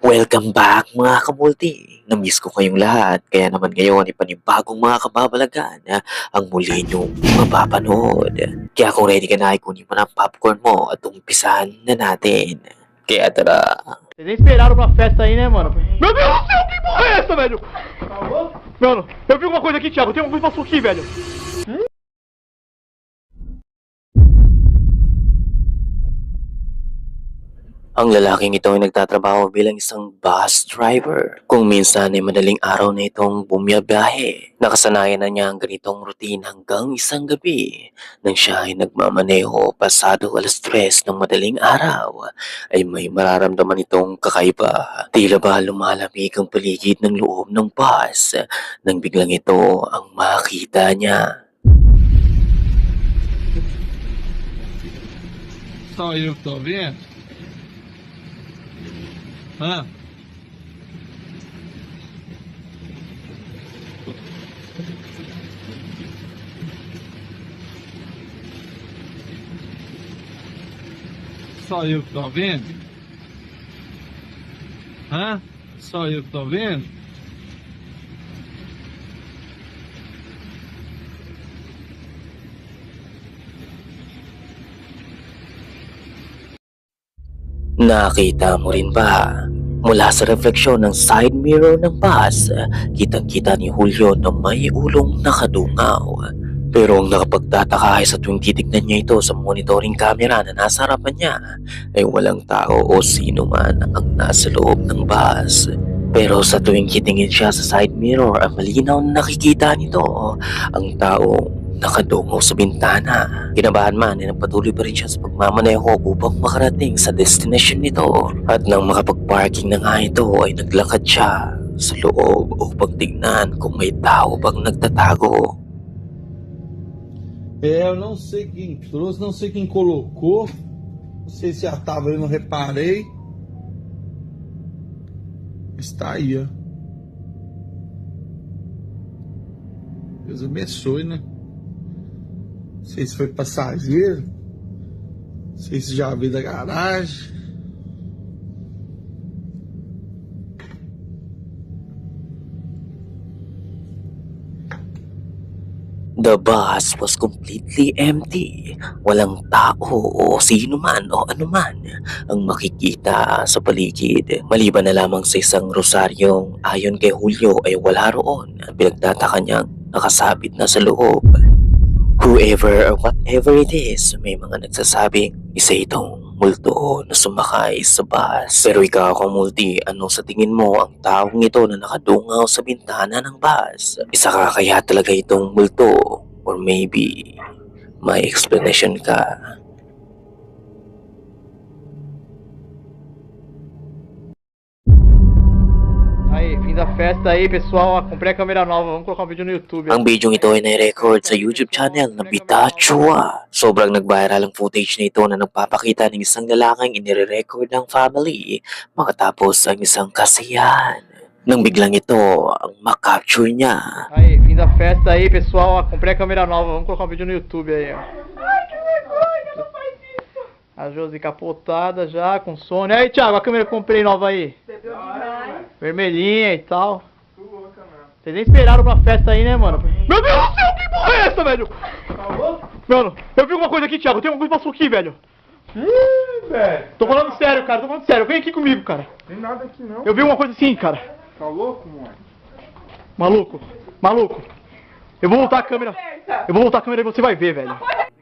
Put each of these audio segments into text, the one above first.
Welcome back mga kamulti. Namiss ko kayong lahat. Kaya naman ngayon ay panibagong mga kababalagan ang muli niyong mapapanood. Kaya kung ready ka na ay kunin mo na ang popcorn mo at umpisahan na natin. Kaya tara. Vocês nem esperaram pra festa aí, né, mano? Meu Deus do céu, que porra é essa, velho? Mano, eu vi uma coisa aqui, Thiago. Tem uma coisa que passou aqui, velho. Ang lalaking ito ay nagtatrabaho bilang isang bus driver. Kung minsan ay madaling araw na itong bumiyabiyahe, nakasanayan na niya ang ganitong routine hanggang isang gabi. Nang siya ay nagmamaneho pasado 3:00 ng madaling araw, ay may mararamdaman itong kakaiba. Tila ba lumalamig ang paligid ng loob ng bus nang biglang ito ang makita niya. Só eu que tô vendo? Hã? Só eu que tô vendo? Hã? Só eu que tô vendo? Nakita mo rin ba? Mula sa refleksyon ng side mirror ng bus, kitang-kita ni Julio na may ulong nakadungaw. Pero ang nakapagtataka ay sa tuwing titignan niya ito sa monitoring camera na nasa harapan niya, ay walang tao o sino man ang nasa loob ng bus. Pero sa tuwing kitingin siya sa side mirror, ang malinaw na nakikita nito ang taong nakadungaw sa bintana. Kinabahan man ay nagpatuloy pa rin siya sa pagmamaneho upang makarating sa destination nito. At nang makapag-parking na nga ito ay naglakad siya sa loob upang tignan kung may tao bang nagtatago. Eu não sei quem trouxe, não sei quem colocou. Não sei se já tava aí, não reparei. Está aí, ó. Deus abençoe, né? Não sei se foi passageiro. Não sei se já veio da garagem. The bus was completely empty. Walang tao o sino man o anuman ang makikita sa paligid. Maliban na lamang sa isang rosaryong ayon kay Julio ay wala roon. Pinagtataka niyang nakasabit na sa loob. Whoever or whatever it is, may mga nagsasabing isa itong multo na sumakay sa bus. Pero ikaw kamulti, ano sa tingin mo ang taong ito na nakadungaw sa bintana ng bus? Isa ka kaya talaga itong multo? Or maybe may explanation ka? Aí, fim da festa aí, pessoal. Ó, comprei a câmera nova. Vamos colocar um vídeo no YouTube. Ang video ito ay nai-record sa YouTube channel na Bitachua. Sobrang nag-viral ang footage na ito na nagpapakita ng isang lalaking inire-record ng family makatapos ang isang kasiyahan. Nang biglang ito ang makapture niya. Aí, fim da festa aí, pessoal. Ó, comprei a câmera nova. Vamos colocar um vídeo no YouTube aí, ó. Ai, que vergonha, não faz isso. A Josi capotada já, com sono. Aí, Thiago, a câmera que eu comprei nova aí. Bebeu demais. Vermelhinha e tal. Vocês nem esperaram pra festa aí, né, mano? Meu Deus do céu, que porra é essa, velho? Mano, eu vi uma coisa aqui, Thiago. Tem uma coisa que passou aqui, velho. Ih, velho. Tô falando sério, cara. Tô falando sério. Vem aqui comigo, cara. Tem nada aqui não. Eu vi uma coisa assim, cara. Tá louco, mano? Maluco. Maluco. Eu vou voltar a câmera. Eu vou voltar a câmera e você vai ver, velho.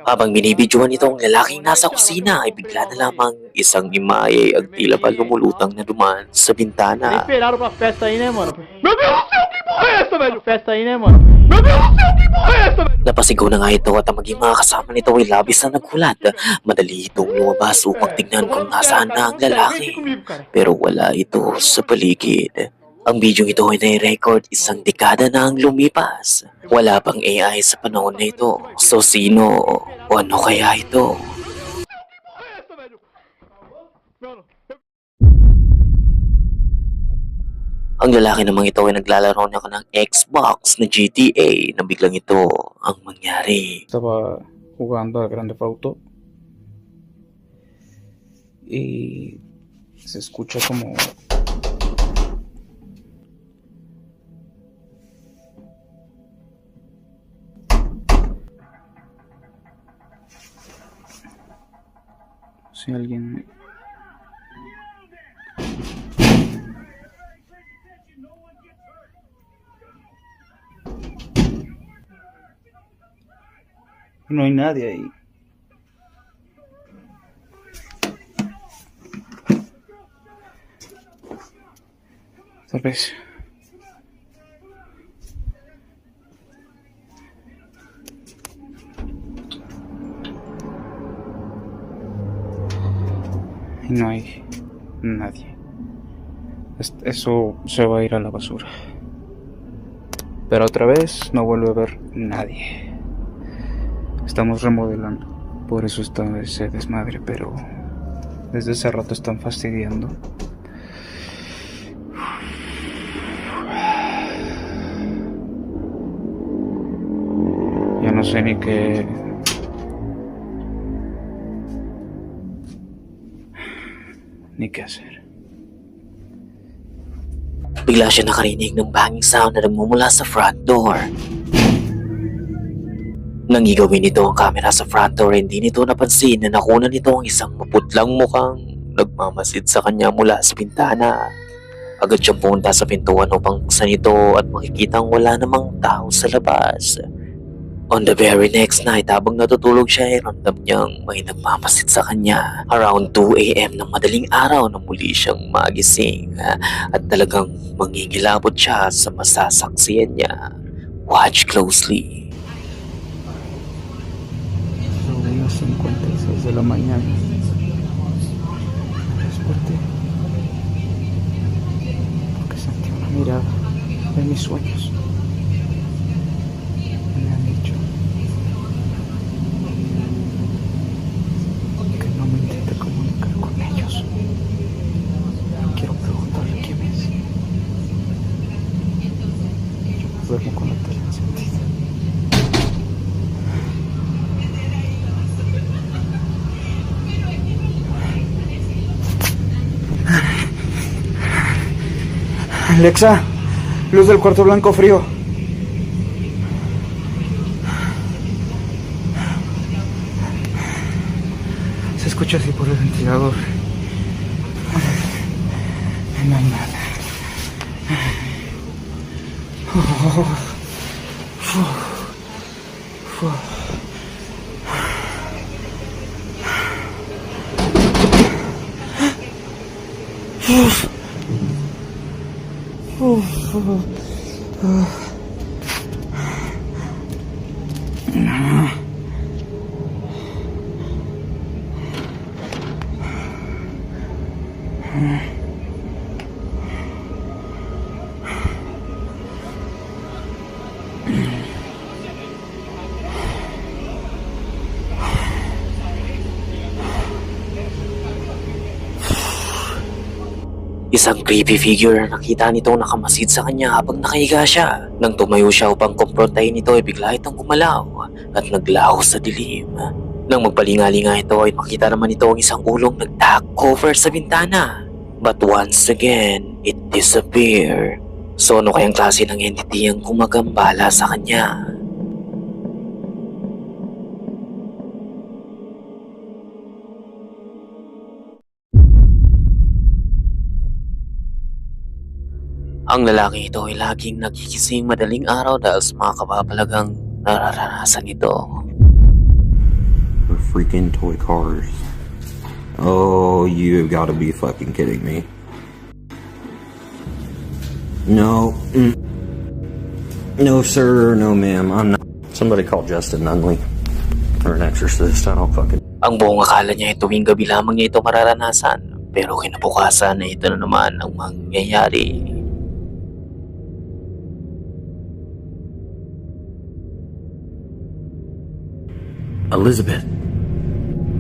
Habang binibidyoan nito ang lalaking nasa kusina ay bigla na lamang isang imahe ang tila ba lumulutang na duman sa Nem bintana. esperaram pra festa aí, né, mano? Meu Deus do céu, que porra é essa, velho? Festa aí, né, mano? Meu Deus do céu, que porra é essa, velho? Napasigaw na nga ito at ang maging mga kasama nito ay labis na nagkulat. Madali itong lumabas upang tignan kung nasaan na ang Vem aqui lalaki. comigo, cara. Pero wala ito sa paligid. Ang video ito ay nai-record isang dekada na ang lumipas. Wala pang AI sa panahon na ito. So sino o ano kaya ito? Mano, Ang lalaki namang ito ay naglalaro na ng Xbox na GTA na biglang ito ang mangyari. Estaba jugando a Grande Auto y se escucha como... si alguien... No hay nadie ahí. Tal vez. Y no hay nadie. Eso se va a ir a la basura. Pero otra vez no vuelve a haber nadie. Estamos remodelando, por eso está ese desmadre, pero desde ese rato están fastidiando. Ya no sé ni qué... ni qué hacer. Bigla siya nakarinig ng banging sound na nagmumula sa front door. Nangigawin nito ang camera sa front door, hindi nito napansin na nakuna nito ang isang maputlang mukhang nagmamasid sa kanya mula sa bintana. Agad siyang pumunta sa pintuan upang buksan ito at makikitang wala namang tao sa labas. On the very next night, habang natutulog siya, ay ramdam niyang may nagmamasid sa kanya. Around 2 a.m. ng madaling araw na muli siyang magising at talagang mangingilabot siya sa masasaksiyan niya. Watch closely. Sobre las 56 de la mañana. Me desperté porque sentí una mirada de mis sueños. Me han dicho que no me intente comunicar con ellos. Quiero preguntarle quién es. Yo me duermo con la tele encendida. Alexa, luz del cuarto blanco frío. Se escucha así por el ventilador. No hay nada. Isang creepy figure na nakita nito nakamasid sa kanya habang nakahiga siya. Nang tumayo siya upang kumprontahin ito ay bigla itong gumalaw at naglaho sa dilim. Nang magpalingalinga ito ay makita naman ito ang isang ulong nag-duck cover sa bintana. But once again, it disappeared. So ano kayang klase ng entity ang gumagambala sa kanya? Ang lalaki ito ay laging nagigising madaling araw dahil sa mga kababalagang nararanasan ito. Freaking toy cars. Oh, you've got to be fucking kidding me. No. No, sir. No, ma'am. I'm not. Somebody call Justin Nunley. Or an exorcist. I don't fucking... Ang buong akala niya ay tuwing gabi lamang niya ito mararanasan. Pero kinabukasan na ito na naman ang mangyayari. Elizabeth.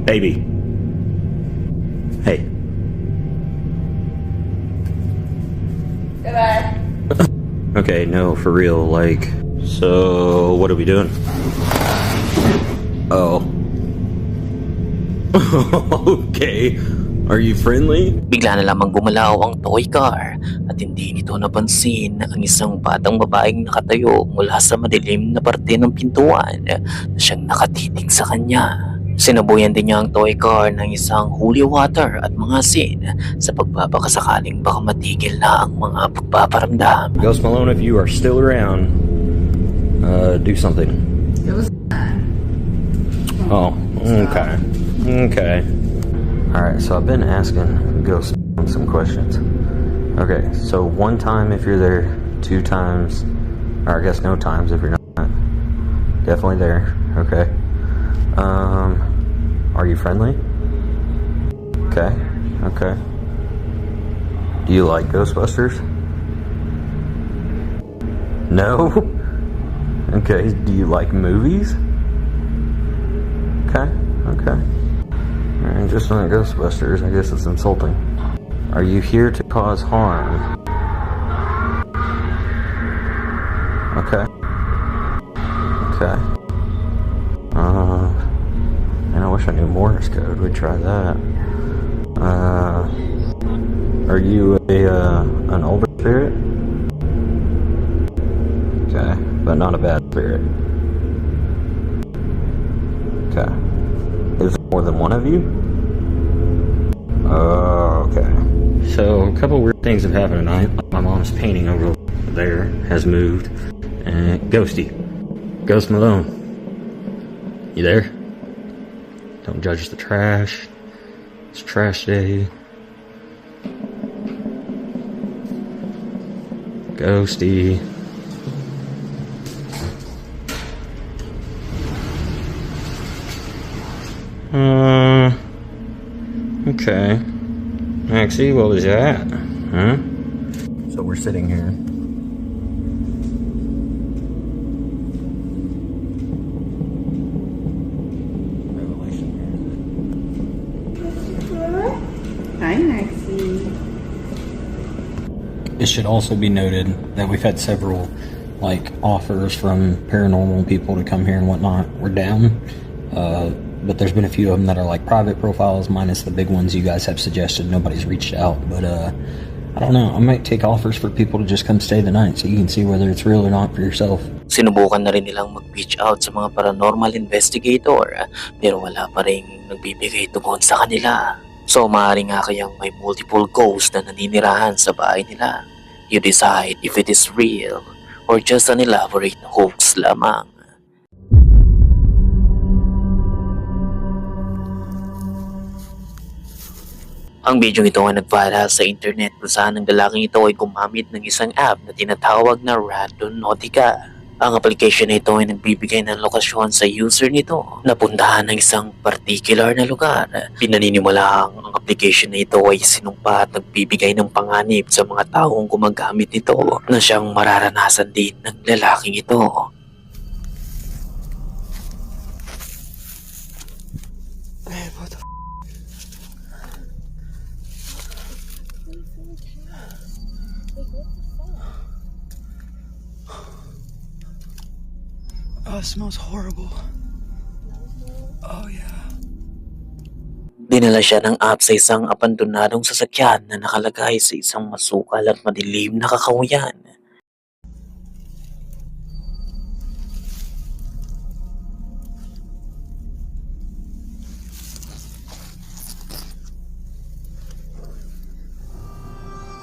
Baby. Hey. Goodbye. Okay, no, for real, like... So, what are we doing? Oh. Okay. Are you friendly? Bigla na lamang gumalaw ang toy car at hindi nito napansin ang isang batang babaeng nakatayo mula sa madilim na parte ng pintuan na siyang nakatitig sa kanya. Sinabuyan din niya ang toy car ng isang holy water at mga asin sa pagpapakasakaling baka matigil na ang mga pagpaparamdam. Ghost Malone, if you are still around, do something. Oh, okay. Okay. Alright, so I've been asking Ghost some questions. Okay, so 1 time if you're there, 2 times, or I guess no times if you're not. Definitely there, okay. Are you friendly? Okay, okay. Do you like Ghostbusters? No? Okay, do you like movies? Okay, okay. Alright, just not Ghostbusters, I guess it's insulting. Are you here to cause harm? Okay. Okay. And I wish I knew Morse code, we'd try that. Are you an older spirit? Okay, but not a bad spirit. Okay. Is there more than one of you? Oh, okay. So, a couple weird things have happened tonight. My mom's painting over there has moved. And Ghosty. Ghost Malone. You there? Don't judge the trash. It's trash day. Ghosty. Okay. Maxie, what was that? Huh? So we're sitting here. Hi, Maxie. It should also be noted that we've had several offers from paranormal people to come here and whatnot. We're down. But there's been a few of them that are private profiles, minus the big ones you guys have suggested. Nobody's reached out, but I don't know. I might take offers for people to just come stay the night so you can see whether it's real or not for yourself. Sinubukan na rin nilang mag-reach out sa mga paranormal investigator pero wala pa rin nagbibigay tugon sa kanila. So maaaring nga kayang may multiple ghosts na naninirahan sa bahay nila. You decide if it is real or just an elaborate hoax lamang. Ang video ito ay nag-viral sa internet kung saan ang lalaking ito ay gumamit ng isang app na tinatawag na Randonautica. Ang application na ito ay nagbibigay ng lokasyon sa user nito na puntahan ng isang particular na lugar. Pinaniniwalaang ang application na ito ay sinumpa at nagbibigay ng panganib sa mga taong gumagamit nito na siyang mararanasan din ng lalaking ito. Oh, it smells horrible. Oh, yeah. Dinala siya ng app sa isang abandonadong sasakyan na nakalagay sa isang masukal at madilim na kakahuyan.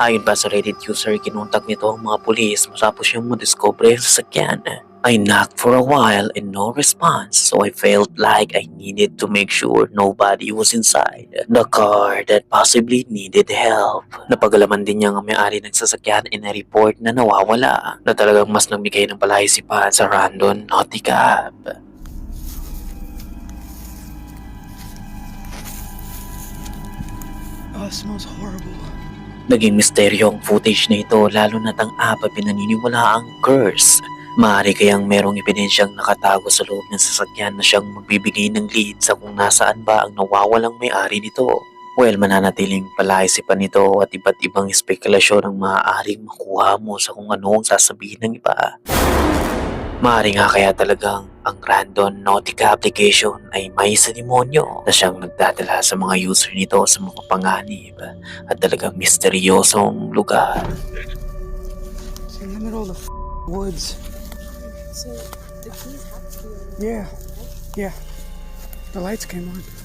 Ayon pa sa Reddit user, kinontak nito ang mga pulis matapos siyang madiscover sa sasakyan. I knocked for a while and no response, so I felt like I needed to make sure nobody was inside the car that possibly needed help. Napagalaman din niya ang may-ari ng sasakyan in a report na nawawala na talagang mas nagbigay ng palaisipan sa Randonautica app. Oh, it smells horrible. Naging misteryo ang footage na ito lalo na't ang app ay pinaniniwala ang curse. Maaari kayang merong ebidensyang nakatago sa loob ng sasakyan na siyang magbibigay ng lead sa kung nasaan ba ang nawawalang may-ari nito. Well, mananatiling palaisipan nito at iba't ibang spekulasyon ang maaaring makuha mo sa kung ano ang sasabihin ng iba. Maaari nga kaya talagang ang Random Nautica application ay may sa demonyo na siyang nagdadala sa mga user nito sa mga panganib at talagang misteryosong lugar. It's in the middle of the woods. So the keys have to be on. Yeah. The lights came on.